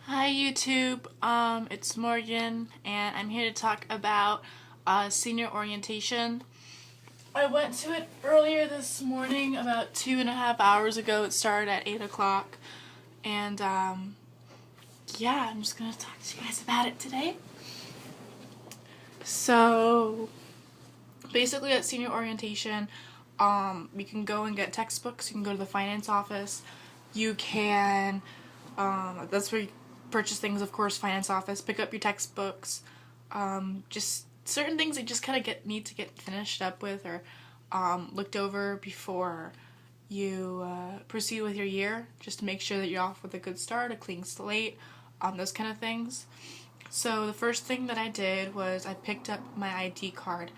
Hi YouTube, it's Morgan and I'm here to talk about senior orientation. I went to it earlier this morning, about 2.5 hours ago. It started at 8 o'clock and yeah, I'm just going to talk to you guys about it today. So basically at senior orientation, you can go and get textbooks, you can go to the finance office, you can, that's where you purchase things, of course, finance office, pick up your textbooks, just certain things that you just kind of need to get finished up with or looked over before you proceed with your year, just to make sure that you're off with a good start, a clean slate, those kind of things. So the first thing that I did was I picked up my ID card,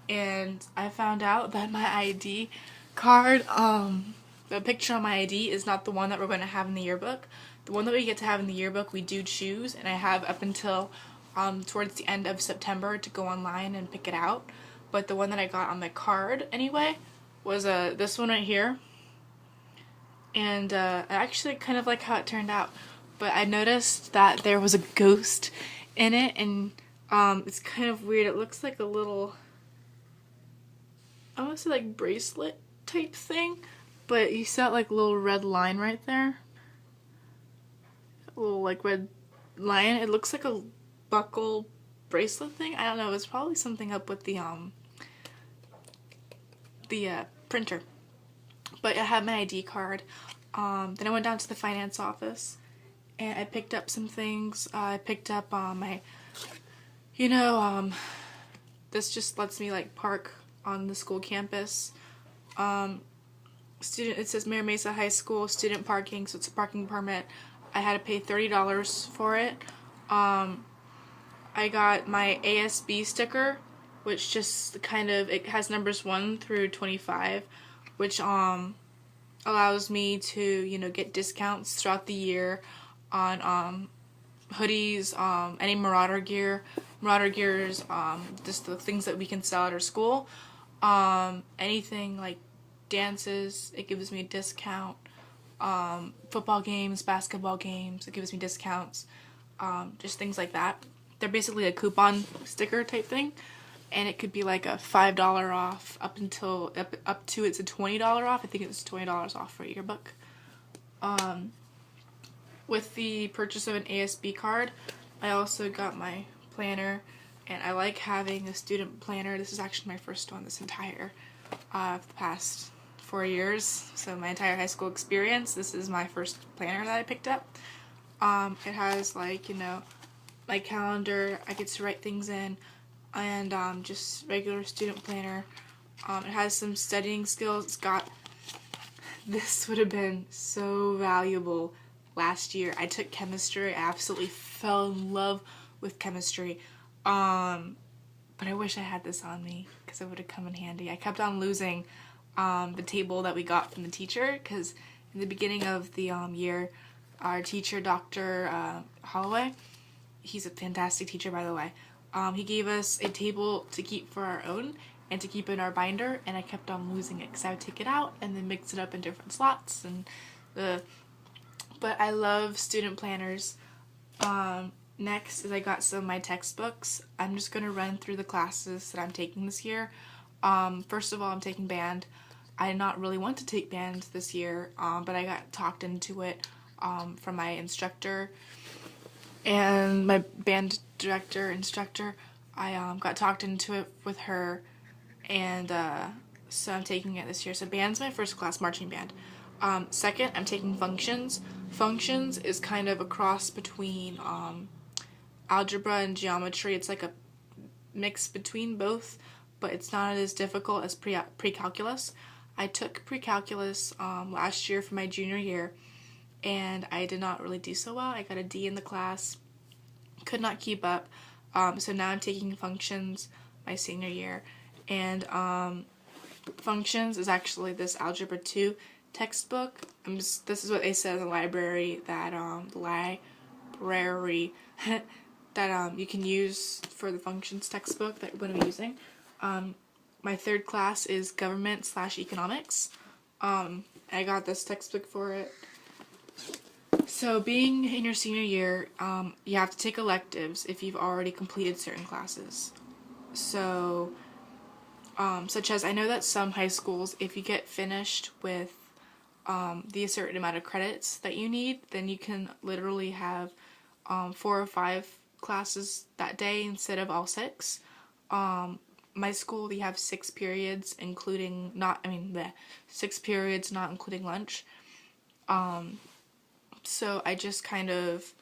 and I found out that my ID card, the picture on my ID is not the one that we're going to have in the yearbook. The one that we get to have in the yearbook we do choose, and I have up until towards the end of September to go online and pick it out. But the one that I got on my card anyway was this one right here, and I actually kind of like how it turned out. But I noticed that there was a ghost in it, and it's kind of weird. It looks like a little, I want to say like bracelet type thing, but you see that like little red line right there? A little like red line. It looks like a buckle bracelet thing. I don't know. It's probably something up with the printer. But I had my ID card. Then I went down to the finance office and I picked up some things. I picked up my, this just lets me like park on the school campus. It says Mira Mesa High School student parking, so it's a parking permit. I had to pay $30 for it. I got my ASB sticker, which just kind of, it has numbers 1 through 25, which allows me to, get discounts throughout the year on hoodies, any Marauder gear. Marauder gear is just the things that we can sell at our school. Anything like dances, it gives me a discount. Football games, basketball games, it gives me discounts. Just things like that. They're basically a coupon sticker type thing, and it could be like a $5 off up to it's a $20 off. I think it's $20 off for a yearbook. With the purchase of an ASB card, I also got my planner, and I like having a student planner. This is actually my first one this entire the past 4 years, so my entire high school experience. This is my first planner that I picked up. It has like, my calendar, I get to write things in, and just regular student planner. It has some studying skills. It's got, this would have been so valuable last year. I took chemistry. I absolutely fell in love with chemistry. But I wish I had this on me because it would have come in handy. I kept on losing the table that we got from the teacher, because in the beginning of the year, our teacher, Dr. Holloway, he's a fantastic teacher, by the way, he gave us a table to keep for our own and to keep in our binder, and I kept on losing it because I would take it out and then mix it up in different slots. But I love student planners. Next is I got some of my textbooks. I'm just going to run through the classes that I'm taking this year. First of all, I'm taking band. I did not really want to take band this year, but I got talked into it from my instructor and my band instructor. I got talked into it with her, and so I'm taking it this year. So band's my first class, marching band. Second, I'm taking functions. Functions is kind of a cross between algebra and geometry. It's like a mix between both, but it's not as difficult as pre-calculus. I took pre-calculus last year for my junior year, and I did not really do so well. I got a D in the class, could not keep up, so now I'm taking functions my senior year, and functions is actually this Algebra 2 textbook. This is what they said in the library, that that you can use for the functions textbook that we're going to be using. My third class is government/economics. I got this textbook for it. So being in your senior year, you have to take electives if you've already completed certain classes. So, such as I know that some high schools, if you get finished with the certain amount of credits that you need, then you can literally have 4 or 5 classes that day instead of all 6. My school, we have 6 periods, including 6 periods not including lunch. So I just kind of,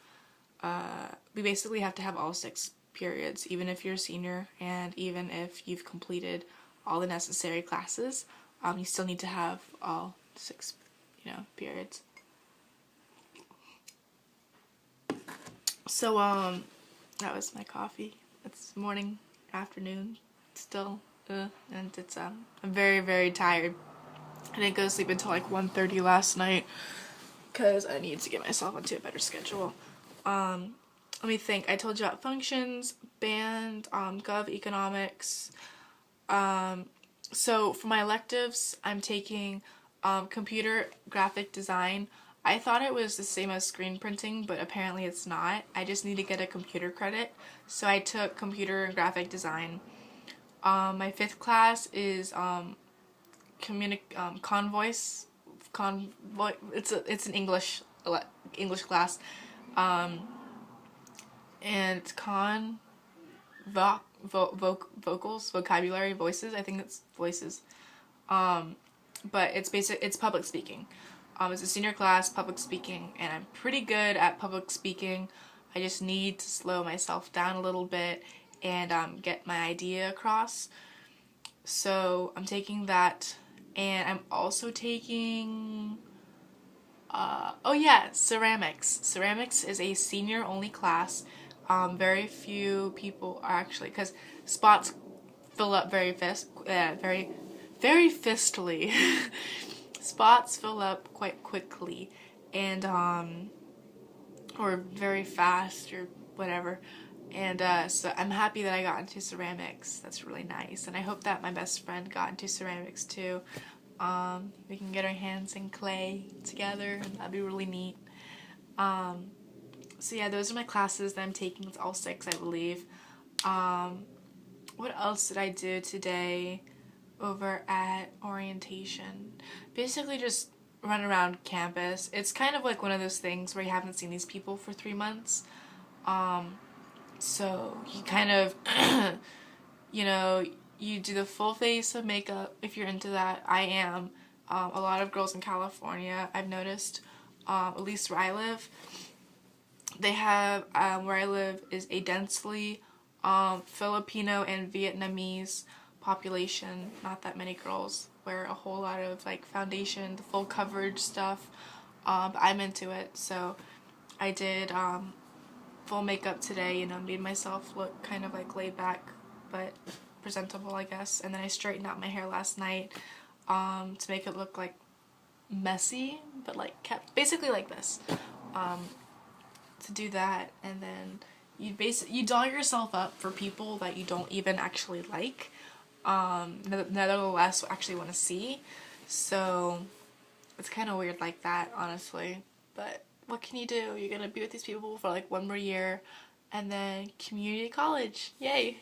we basically have to have all 6 periods, even if you're a senior and even if you've completed all the necessary classes, you still need to have all 6, periods. So, that was my coffee. It's morning, afternoon, still, and it's, I'm very, very tired. I didn't go to sleep until like 1:30 last night, because I need to get myself into a better schedule. Let me think. I told you about functions, band, gov, economics. So for my electives, I'm taking computer graphic design. I thought it was the same as screen printing, but apparently it's not. I just need to get a computer credit. So I took computer and graphic design. My 5th class is Convoice. It's an English class. And it's vocals, vocabulary, voices. I think it's voices. But it's public speaking. It's a senior class, public speaking, and I'm pretty good at public speaking. I just need to slow myself down a little bit and get my idea across. So I'm taking that, and I'm also taking ceramics. Ceramics is a senior only class. Very few people are actually, because spots fill up very fistily. Spots fill up quite quickly, and or very fast or whatever. And so I'm happy that I got into ceramics. That's really nice, and I hope that my best friend got into ceramics too. We can get our hands in clay together, and that'd be really neat. So yeah, those are my classes that I'm taking. It's all 6, I believe. What else did I do today over at orientation? Basically just run around campus. It's kind of like one of those things where you haven't seen these people for 3 months. So you kind of, you do the full face of makeup if you're into that. I am. A lot of girls in California, I've noticed, at least where I live, they have, where I live is a densely Filipino and Vietnamese population. Not that many girls wear a whole lot of like foundation, the full coverage stuff, but I'm into it. So I did full makeup today, made myself look kind of like laid back but presentable, I guess. And then I straightened out my hair last night to make it look like messy, but like kept basically like this. To do that, and then you doll yourself up for people that you don't even actually like, nevertheless actually want to see. So it's kind of weird like that, honestly, but what can you do? You're gonna be with these people for like 1 more year, and then community college, yay.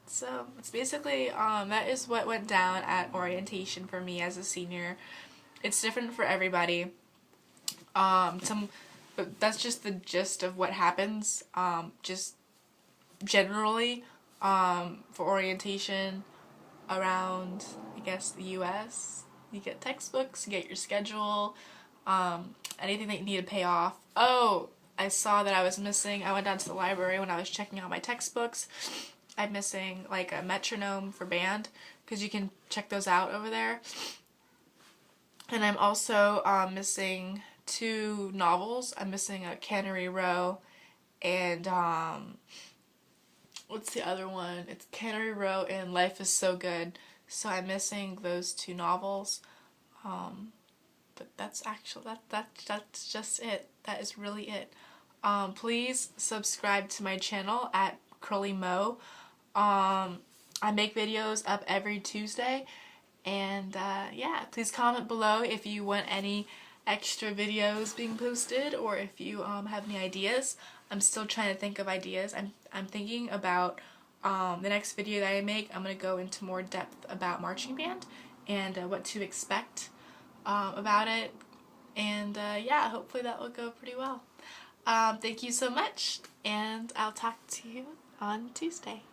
So it's basically that is what went down at orientation for me as a senior. It's different for everybody. But that's just the gist of what happens, just generally, for orientation around, I guess, the U.S. You get textbooks, you get your schedule, anything that you need to pay off. Oh, I saw that I was missing, I went down to the library when I was checking out my textbooks. I'm missing, like, a metronome for band, because you can check those out over there. And I'm also missing 2 novels. I'm missing a Cannery Row and what's the other one? It's Cannery Row and Life is So Good. So I'm missing those 2 novels. But that's actually that's just it. That is really it. Please subscribe to my channel at Curly Mo. I make videos up every Tuesday, and yeah, please comment below if you want any extra videos being posted, or if you have any ideas. I'm still trying to think of ideas. I'm thinking about the next video that I make. I'm going to go into more depth about marching band and what to expect about it. And yeah, hopefully that will go pretty well. Thank you so much, and I'll talk to you on Tuesday.